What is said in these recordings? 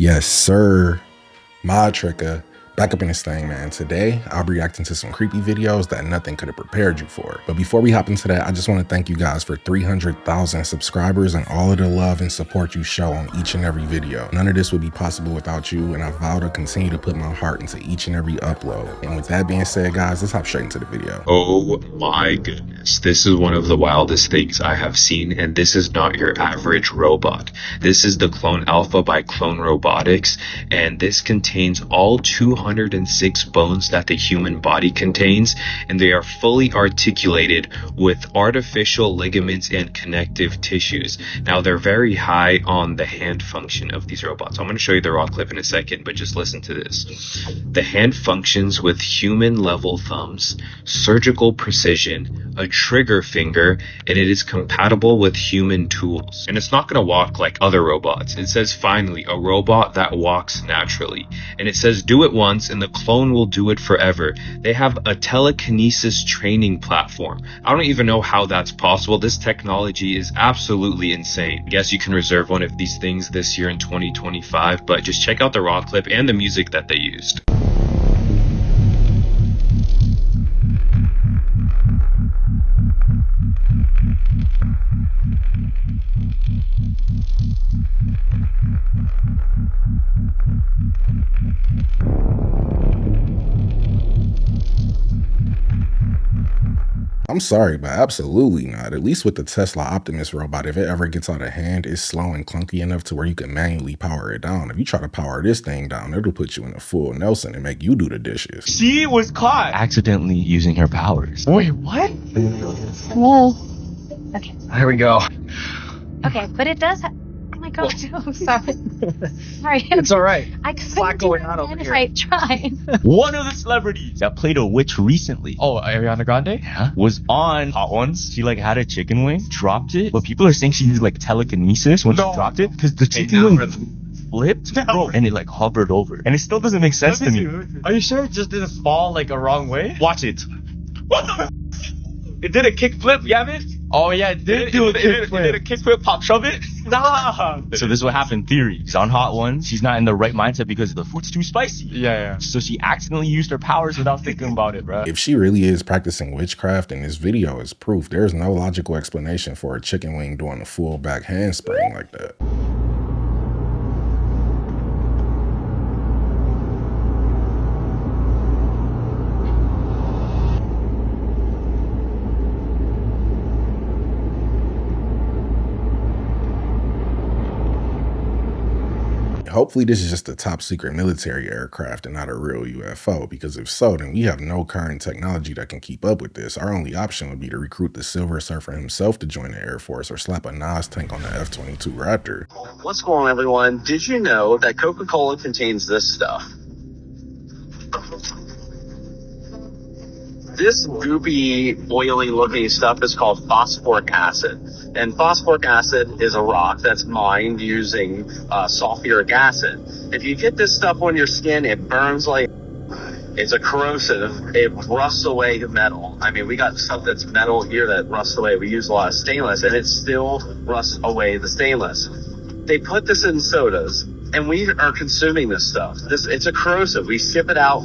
Yes, sir. Mod Tricker. Back up in this thing, man. Today, I'll be reacting to some creepy videos that nothing could have prepared you for. But before we hop into that, I just want to thank you guys for 300,000 subscribers and all of the love and support you show on each and every video. None of this would be possible without you, and I vow to continue to put my heart into each and every upload. And with that being said, guys, let's hop straight into the video. Oh my goodness, this is one of the wildest things I have seen, and this is not your average robot. This is the Clone Alpha by Clone Robotics, and this contains all 206 bones that the human body contains, and they are fully articulated with artificial ligaments and connective tissues. Now, they're very high on the hand function of these robots. I'm going to show you the raw clip in a second, but just listen to this. The hand functions with human-level thumbs, surgical precision, a trigger finger, and it is compatible with human tools. And it's not going to walk like other robots. It says, finally, a robot that walks naturally. And it says, do it once and the clone will do it forever. They have a telekinesis training platform. I don't even know how that's possible. This technology is absolutely insane. I guess you can reserve one of these things this year in 2025, but just check out the raw clip and the music that they used. I'm sorry, but absolutely not. At least with the Tesla Optimus robot, if it ever gets out of hand, it's slow and clunky enough to where you can manually power it down. If you try to power this thing down, it'll put you in a full Nelson and make you do the dishes. She was caught accidentally using her powers. Wait, what? Well, okay. Here we go. Okay, but it does have... Oh my god, I'm sorry. Sorry. It's alright. I There's a lot going on over if here. I tried. One of the celebrities That played a witch recently. Oh, Ariana Grande? Yeah. Was on Hot Ones. She like had a chicken wing, dropped it, but people are saying she used like telekinesis when No. she dropped it because the chicken wing flipped, bro, and it like hovered over, and it still doesn't make sense to me. Are you sure it just didn't fall like a wrong way? Watch it. What the? It did a kickflip, Gavin? Oh yeah, it did do a kickflip. It did a kickflip, pop shove it? Nah. So this is what happened. Theory. She's on Hot Ones. She's not in the right mindset because the food's too spicy. Yeah. So she accidentally used her powers without thinking about it, bro. If she really is practicing witchcraft, and this video is proof, there's no logical explanation for a chicken wing doing a full back handspring like that. Hopefully this is just a top secret military aircraft and not a real UFO, because if so, then we have no current technology that can keep up with this. Our only option would be to recruit the Silver Surfer himself to join the Air Force, or slap a Nas tank on the F-22 Raptor. What's going on, everyone? Did you know that Coca-Cola contains this stuff? This goopy, oily looking stuff is called phosphoric acid. And phosphoric acid is a rock that's mined using sulfuric acid. If you get this stuff on your skin, it burns like... It's a corrosive. It rusts away metal. I mean, we got stuff that's metal here that rusts away. We use a lot of stainless, and it still rusts away the stainless. They put this in sodas, and we are consuming this stuff. It's a corrosive. We ship it out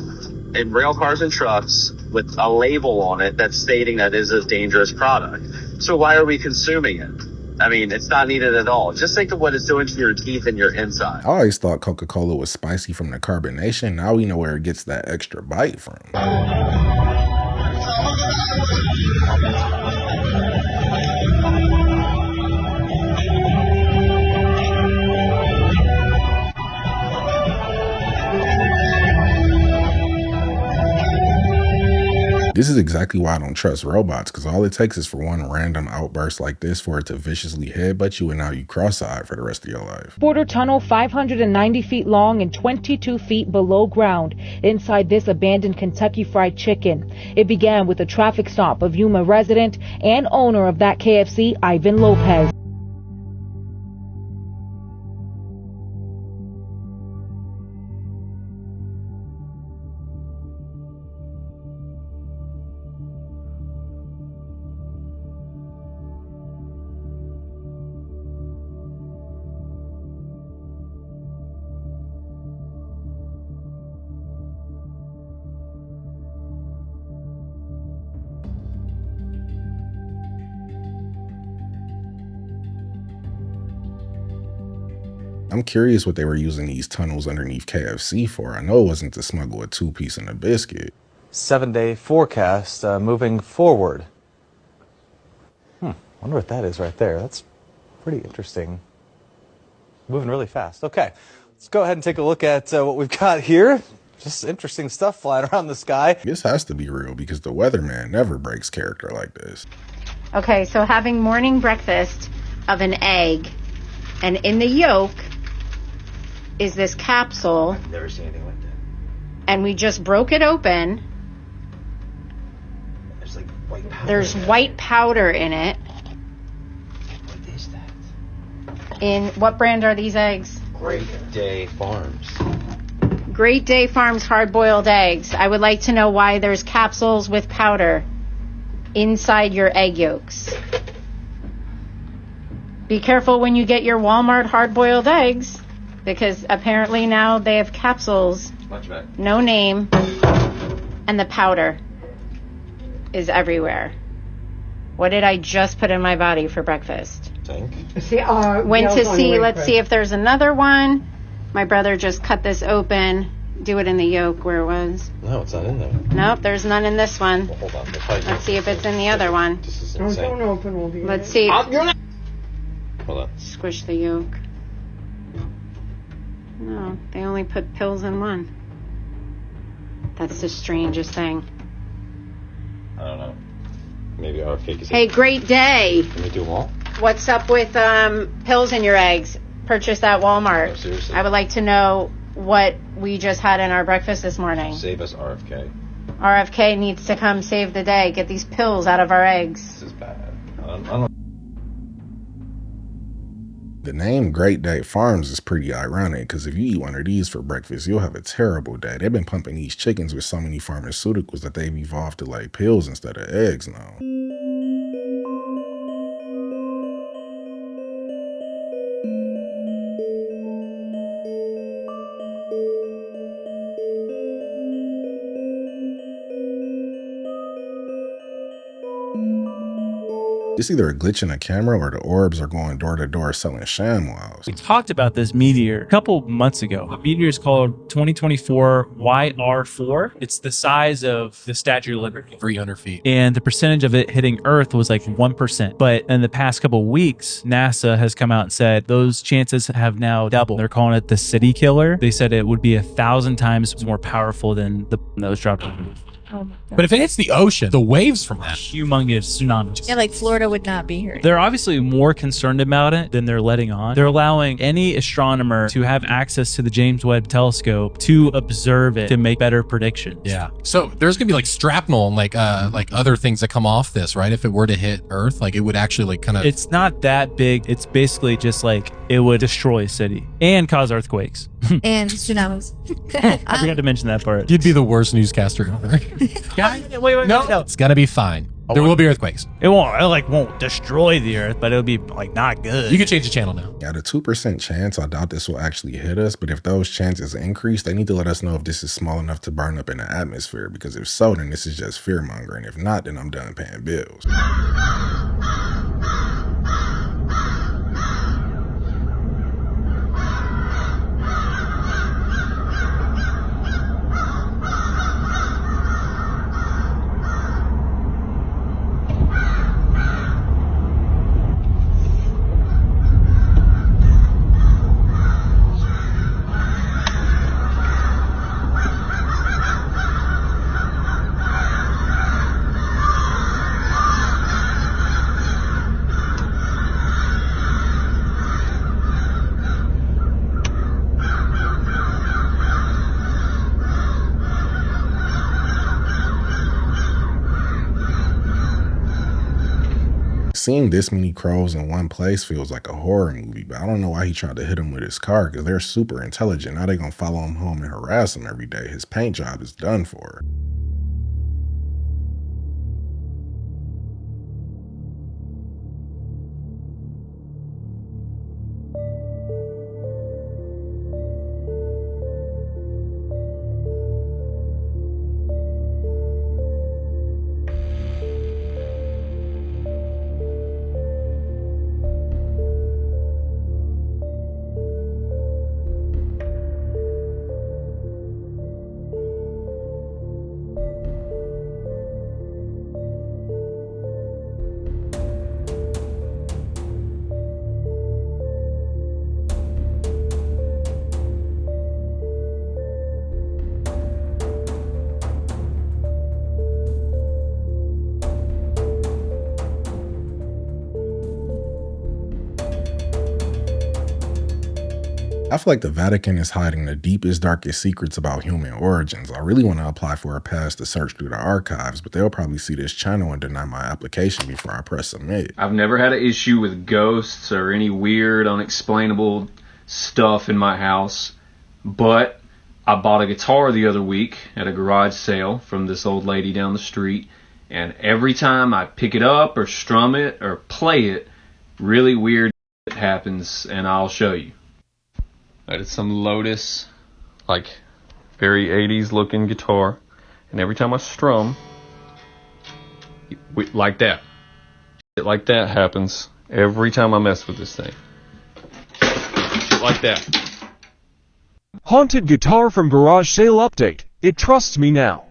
in rail cars and trucks with a label on it that's stating that it is a dangerous product. So why are we consuming it? I mean, it's not needed at all. Just think of what it's doing to your teeth and your inside. I always thought Coca-Cola was spicy from the carbonation. Now we know where it gets that extra bite from. This is exactly why I don't trust robots, because all it takes is for one random outburst like this for it to viciously headbutt you, and now you cross-eyed for the rest of your life. Border tunnel 590 feet long and 22 feet below ground inside this abandoned Kentucky Fried Chicken. It began with a traffic stop of Yuma resident and owner of that KFC, Ivan Lopez. I'm curious what they were using these tunnels underneath KFC for. I know it wasn't to smuggle a 2-piece and a biscuit. 7-day forecast moving forward. Wonder what that is right there. That's pretty interesting. Moving really fast. Okay, let's go ahead and take a look at what we've got here. Just interesting stuff flying around the sky. This has to be real because the weatherman never breaks character like this. Okay, so having morning breakfast of an egg, and in the yolk is this capsule. I've never seen anything like that. And we just broke it open. There's like white powder. There's white powder in it. What is that? In what brand are these eggs? Great Day Farms. Great Day Farms hard-boiled eggs. I would like to know why there's capsules with powder inside your egg yolks. Be careful when you get your Walmart hard-boiled eggs, because apparently now they have capsules, Much better. no name, and the powder is everywhere. What did I just put in my body for breakfast? Think. Went to see, let's see if there's another one. My brother just cut this open. Do it in the yolk where it was. No, it's not in there. Nope, there's none in this one. Well, hold on. Let's see if it's in the other one. This is insane. Let's see. Hold on. Squish the yolk. No, they only put pills in one. That's the strangest thing. I don't know. Maybe our cake is. Hey, great day. Can we do them all? What's up with pills in your eggs? Purchased at Walmart. No, seriously. I would like to know what we just had in our breakfast this morning. Save us, RFK. RFK needs to come save the day. Get these pills out of our eggs. This is bad. I don't. The name Great Day Farms is pretty ironic because if you eat one of these for breakfast, you'll have a terrible day. They've been pumping these chickens with so many pharmaceuticals that they've evolved to like pills instead of eggs now. It's either a glitch in a camera or the orbs are going door to door selling ShamWows. We talked about this meteor a couple months ago. The meteor is called 2024 YR4. It's the size of the Statue of Liberty. 300 feet. And the percentage of it hitting Earth was like 1%. But in the past couple of weeks, NASA has come out and said those chances have now doubled. They're calling it the city killer. They said it would be 1,000 times more powerful than the that was dropped on Earth. But if it hits the ocean, the waves from that. Humongous tsunami. Yeah, like Florida would not be here. They're obviously more concerned about it than they're letting on. They're allowing any astronomer to have access to the James Webb telescope to observe it to make better predictions. Yeah. So there's gonna be like shrapnel and like other things that come off this, right? If it were to hit Earth, like it would actually like kind of. It's not that big. It's basically just like it would destroy a city and cause earthquakes. And tsunamis. I forgot to mention that part. You'd be the worst newscaster ever. Wait, no. It's gonna be fine. There will be earthquakes. It won't destroy the Earth, but it'll be like not good. You can change the channel now. At a 2% chance, I doubt this will actually hit us, but if those chances increase, they need to let us know if this is small enough to burn up in the atmosphere, because if so, then this is just fear mongering. If not, then I'm done paying bills. Seeing this many crows in one place feels like a horror movie, but I don't know why he tried to hit him with his car, because they're super intelligent. Now they're gonna follow him home and harass him every day. His paint job is done for. I feel like the Vatican is hiding the deepest, darkest secrets about human origins. I really want to apply for a pass to search through the archives, but they'll probably see this channel and deny my application before I press submit. I've never had an issue with ghosts or any weird, unexplainable stuff in my house, but I bought a guitar the other week at a garage sale from this old lady down the street, and every time I pick it up or strum it or play it, really weird shit happens, and I'll show you. It's some Lotus, like very 80s looking guitar, and every time I strum, like that, shit like that happens every time I mess with this thing. Shit like that. Haunted guitar from garage sale update. It trusts me now.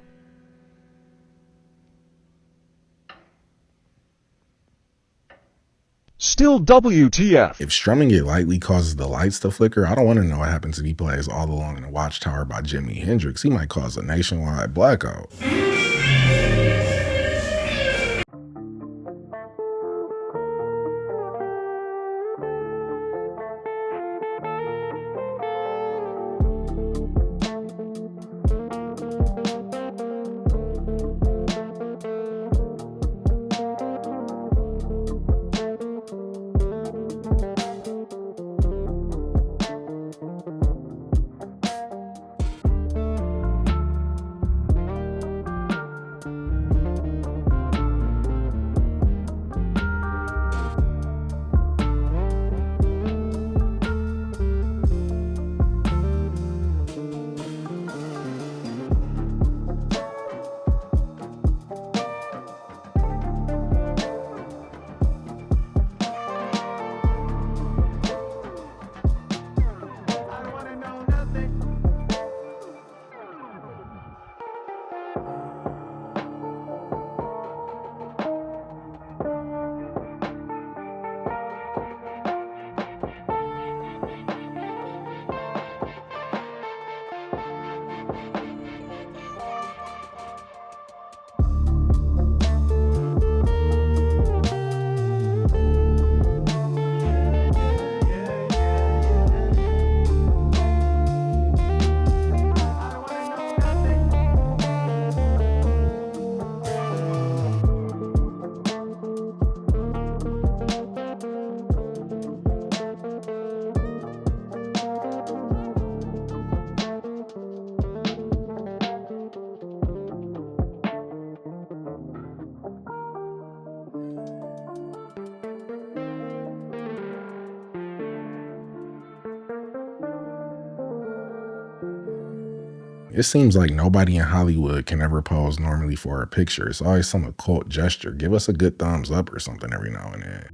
Still WTF. If strumming it lightly causes the lights to flicker, I don't want to know what happens if he plays All Along in the Watchtower by Jimi Hendrix. He might cause a nationwide blackout. It seems like nobody in Hollywood can ever pose normally for a picture. It's always some occult gesture. Give us a good thumbs up or something every now and then.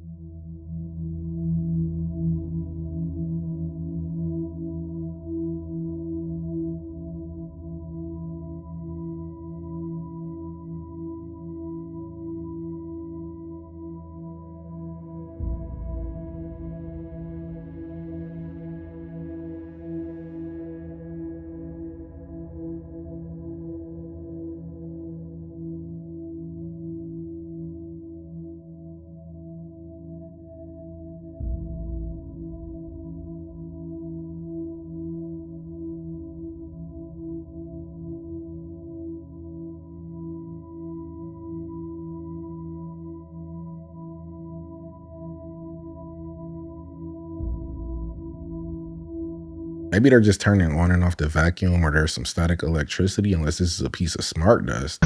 Maybe they're just turning on and off the vacuum, or there's some static electricity, unless this is a piece of smart dust.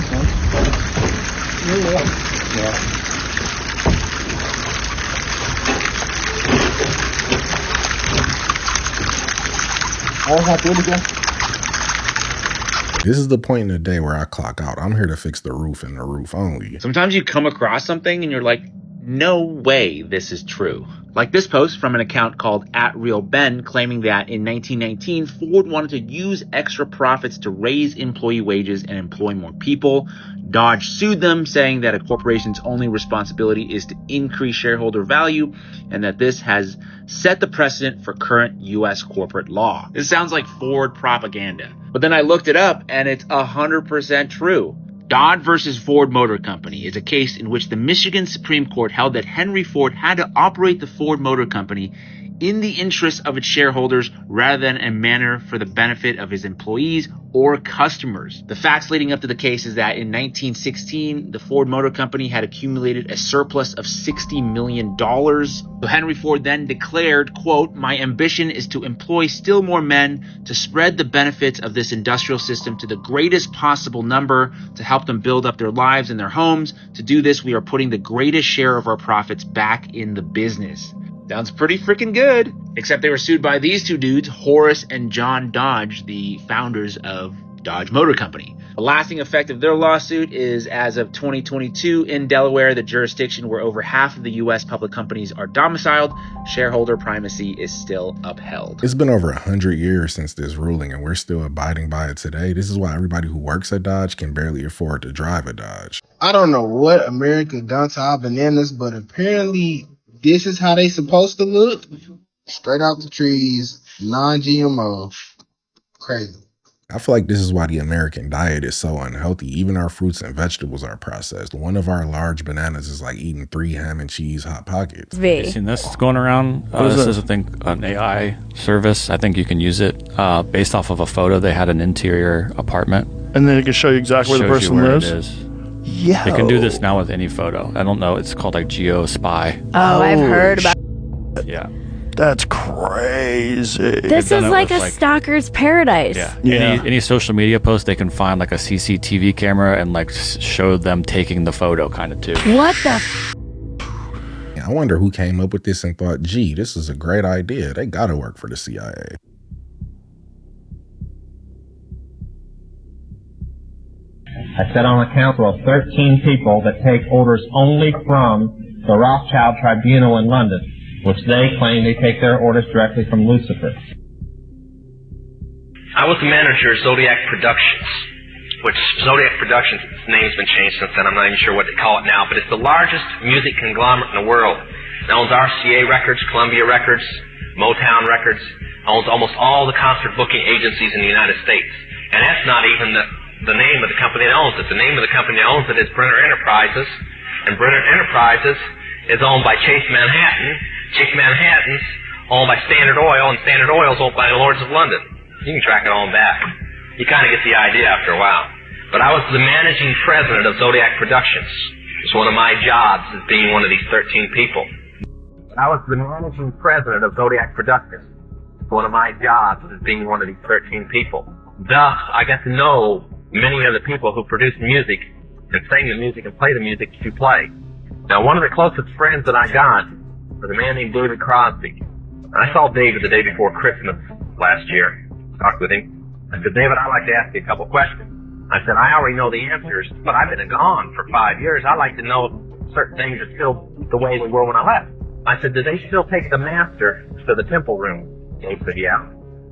This is the point in the day where I clock out. I'm here to fix the roof and the roof only. Sometimes you come across something and you're like, no way this is true. Like this post from an account called @RealBen claiming that in 1919, Ford wanted to use extra profits to raise employee wages and employ more people. Dodge sued them, saying that a corporation's only responsibility is to increase shareholder value and that this has set the precedent for current U.S. corporate law. This sounds like Ford propaganda. But then I looked it up and it's 100% true. Dodd versus Ford Motor Company is a case in which the Michigan Supreme Court held that Henry Ford had to operate the Ford Motor Company in the interest of its shareholders rather than a manner for the benefit of his employees or customers. The facts leading up to the case is that in 1916, the Ford Motor Company had accumulated a surplus of $60 million. So Henry Ford then declared, quote, "My ambition is to employ still more men to spread the benefits of this industrial system to the greatest possible number, to help them build up their lives and their homes. To do this, we are putting the greatest share of our profits back in the business." Sounds pretty freaking good. Except they were sued by these two dudes, Horace and John Dodge, the founders of Dodge Motor Company. The lasting effect of their lawsuit is, as of 2022, in Delaware, the jurisdiction where over half of the U.S. public companies are domiciled, shareholder primacy is still upheld. It's been over 100 years since this ruling, and we're still abiding by it today. This is why everybody who works at Dodge can barely afford to drive a Dodge. I don't know what America done to our bananas, but apparently this is how they supposed to look. Straight out the trees, non-GMO. Crazy. I feel like this is why the American diet is so unhealthy. Even our fruits and vegetables are processed. One of our large bananas is like eating 3 ham and cheese Hot Pockets. Have you seen this going around? This is, I think, an AI service. I think you can use it based off of a photo. They had an interior apartment. And then it can show you exactly where the person lives? It is. Yeah. They can do this now with any photo. I don't know. It's called like Geo-Spy. Oh, I've heard about it. Yeah. That's crazy. This is like a stalker's paradise. Yeah. Any social media post, they can find like a CCTV camera and like show them taking the photo kind of too. What the I wonder who came up with this and thought, gee, this is a great idea. They gotta work for the CIA. I sit on a council of 13 people that take orders only from the Rothschild Tribunal in London, which they claim they take their orders directly from Lucifer. I was the manager of Zodiac Productions, which Zodiac Productions, its name's been changed since then. I'm not even sure what they call it now, but it's the largest music conglomerate in the world. It owns RCA Records, Columbia Records, Motown Records, owns almost all the concert booking agencies in the United States. And that's not even the name of the company that owns it. The name of the company that owns it is Brenner Enterprises, and Brenner Enterprises is owned by Chase Manhattan. Chase Manhattan's owned by Standard Oil, and Standard Oil's owned by the Lords of London. You can track it all back. You kind of get the idea after a while. But I was the managing president of Zodiac Productions. It's one of my jobs as being one of these 13 people. I was the managing president of Zodiac Productions. It's one of my jobs as being one of these 13 people. Thus, I got to know many of the people who produce music and sing the music and play the music that you play. Now, one of the closest friends that I got was a man named David Crosby. I saw David the day before Christmas last year. Talked with him. I said, David, I'd like to ask you a couple questions. I said, I already know the answers, but I've been gone for 5 years. I'd like to know if certain things are still the way they were when I left. I said, do they still take the master to the temple room? Dave said, yeah.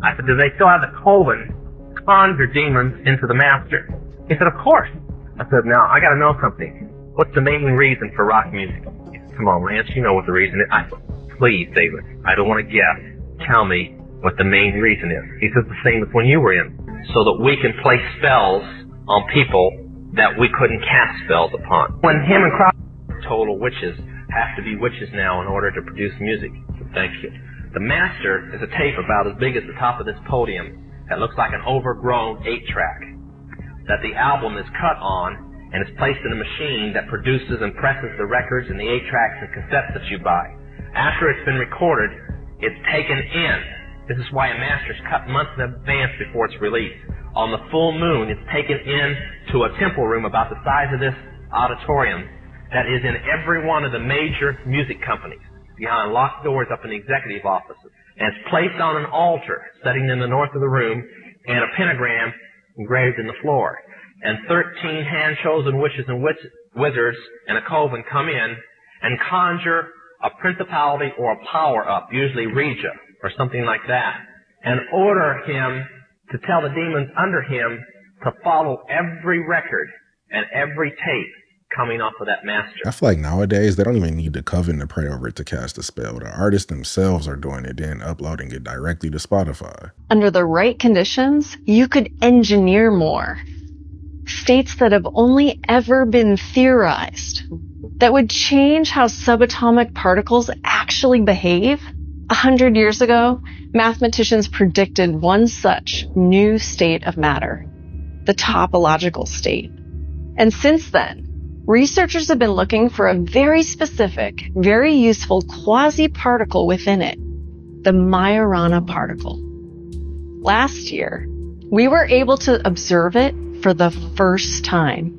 I said, do they still have the coven conjure demons into the master? He said, of course. I said, now, I gotta know something. What's the main reason for rock music? He said, come on, Lance, you know what the reason is. I said, please, David, I don't want to guess. Tell me what the main reason is. He says, the same as when you were in. So that we can play spells on people that we couldn't cast spells upon. When him and Crosby total witches have to be witches now in order to produce music. Thank you. The master is a tape about as big as the top of this podium that looks like an overgrown 8-track that the album is cut on and is placed in a machine that produces and presses the records and the 8-tracks and cassettes that you buy. After it's been recorded, it's taken in. This is why a master's cut months in advance before it's released. On the full moon, it's taken in to a temple room about the size of this auditorium that is in every one of the major music companies, behind locked doors up in the executive offices. And it's placed on an altar sitting in the north of the room, and a pentagram engraved in the floor. And 13 hand-chosen witches and wizards and a coven come in and conjure a principality or a power up, usually Regia or something like that, and order him to tell the demons under him to follow every record and every tape coming off of that master. I feel like nowadays they don't even need the coven to pray over it to cast a spell. The artists themselves are doing it, then uploading it directly to Spotify. Under the right conditions, you could engineer more. States that have only ever been theorized, that would change how subatomic particles actually behave. 100 years ago, mathematicians predicted one such new state of matter, the topological state. And since then, researchers have been looking for a very specific, very useful quasi-particle within it, the Majorana particle. Last year, we were able to observe it for the first time.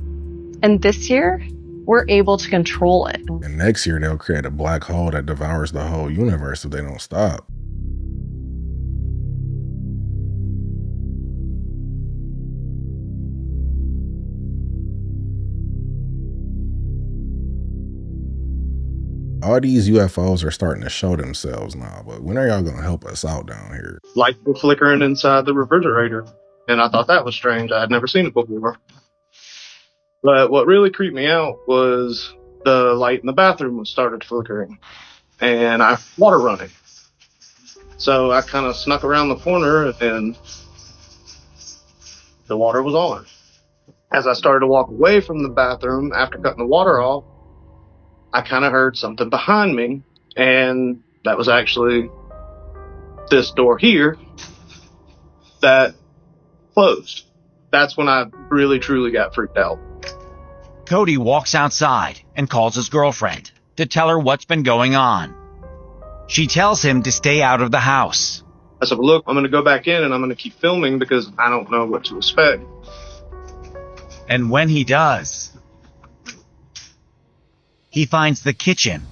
And this year, we're able to control it. And next year, they'll create a black hole that devours the whole universe if they don't stop. All these UFOs are starting to show themselves now, but when are y'all gonna help us out down here? Lights were flickering inside the refrigerator, and I thought that was strange. I had never seen it before. But what really creeped me out was the light in the bathroom started flickering, and I water running. So I kind of snuck around the corner, and the water was on. As I started to walk away from the bathroom after cutting the water off, I kind of heard something behind me, and that was actually this door here that closed. That's when I really, truly got freaked out. Cody walks outside and calls his girlfriend to tell her what's been going on. She tells him to stay out of the house. I said, well, look, I'm going to go back in and I'm going to keep filming because I don't know what to expect. And when he does, he finds the kitchen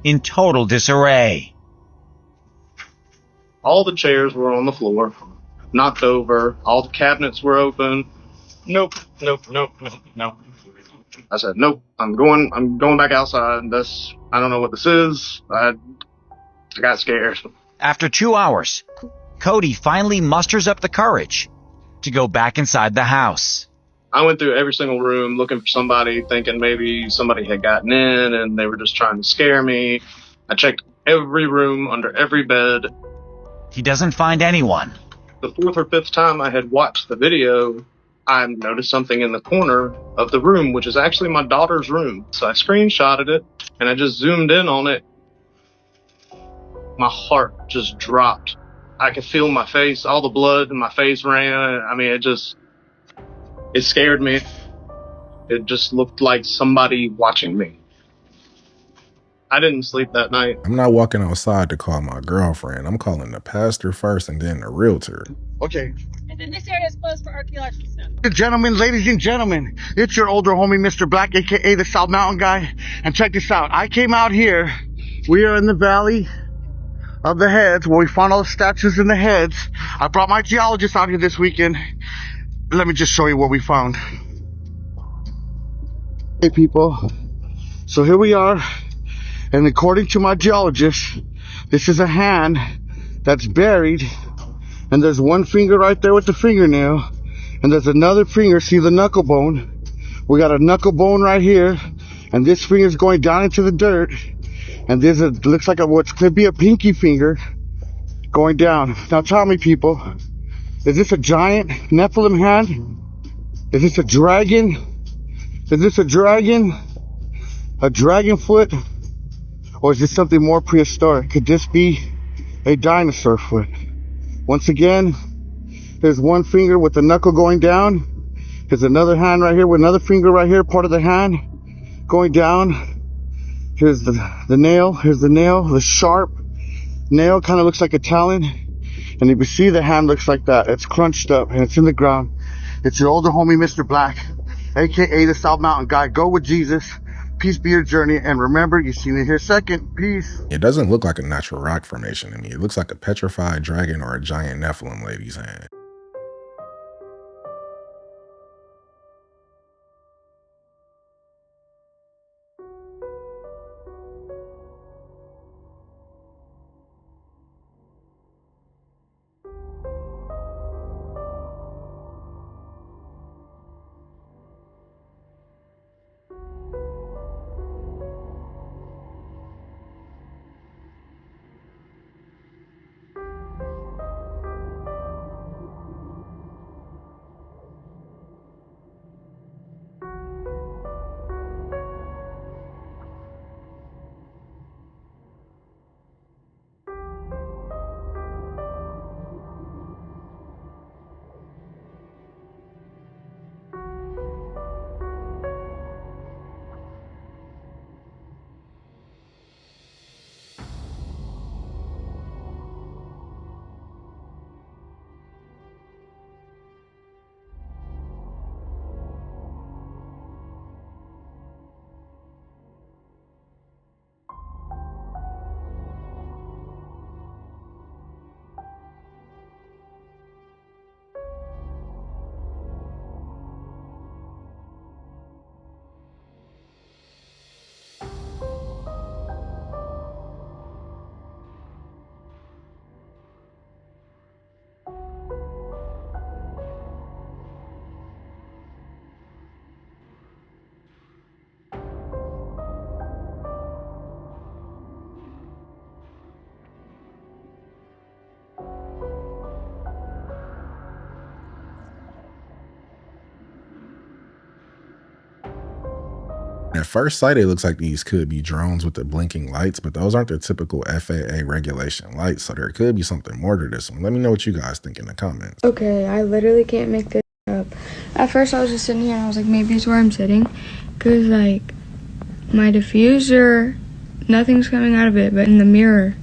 in total disarray. All the chairs were on the floor, knocked over. All the cabinets were open. Nope. I said, nope, I'm going back outside. I don't know what this is. I got scared. After 2 hours, Cody finally musters up the courage to go back inside the house. I went through every single room looking for somebody, thinking maybe somebody had gotten in and they were just trying to scare me. I checked every room, under every bed. He doesn't find anyone. The fourth or fifth time I had watched the video, I noticed something in the corner of the room, which is actually my daughter's room. So I screenshotted it and I just zoomed in on it. My heart just dropped. I could feel my face, all the blood in my face ran. I mean, it scared me. It just looked like somebody watching me. I didn't sleep that night. I'm not walking outside to call my girlfriend. I'm calling the pastor first and then the realtor. Okay. And then this area is closed for archaeological stuff. Gentlemen, ladies and gentlemen, it's your older homie, Mr. Black, aka the South Mountain Guy. And check this out. I came out here. We are in the Valley of the Heads, where we found all the statues in the heads. I brought my geologist out here this weekend. Let me just show you what we found. Hey people, so here we are, and according to my geologist, this is a hand that's buried, and there's one finger right there with the fingernail, and there's another finger, see the knuckle bone? We got a knuckle bone right here, and this finger's going down into the dirt, and there's looks like what could be a pinky finger going down. Now tell me people, is this a giant Nephilim hand? Is this a dragon? Is this a dragon? A dragon foot? Or is this something more prehistoric? Could this be a dinosaur foot? Once again, there's one finger with the knuckle going down. There's another hand right here with another finger right here, part of the hand going down. Here's the nail. Here's the nail. The sharp nail kind of looks like a talon. And if you see, the hand looks like that. It's crunched up and it's in the ground. It's your older homie, Mr. Black, aka the South Mountain Guy. Go with Jesus. Peace be your journey. And remember, you seen it here second. Peace. It doesn't look like a natural rock formation to me. It looks like a petrified dragon or a giant Nephilim lady's hand. At first sight, it looks like these could be drones with the blinking lights, but those aren't the typical FAA regulation lights, so there could be something more to this one. Let me know what you guys think in the comments. Okay, I literally can't make this up. At first, I was just sitting here and I was like, maybe it's where I'm sitting, because like my diffuser, nothing's coming out of it, but in the mirror,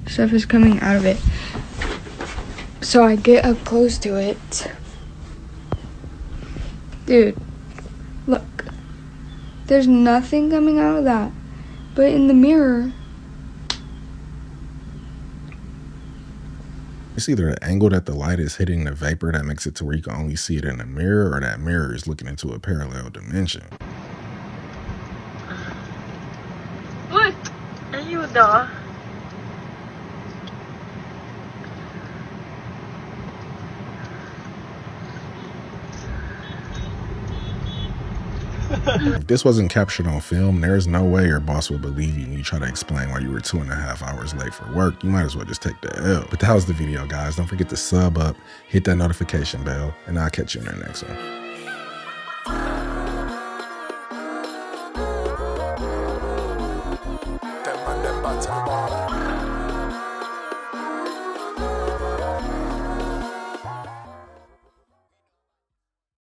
stuff is coming out of it. So I get up close to it. Dude, look. There's nothing coming out of that. But in the mirror, it's either the angle that the light is hitting the vapor that makes it to where you can only see it in the mirror, or that mirror is looking into a parallel dimension. What? Ayuda. If this wasn't captured on film, there is no way your boss would believe you when you try to explain why you were 2.5 hours late for work. You might as well just take the L. But that was the video, guys. Don't forget to sub up, hit that notification bell, and I'll catch you in the next one.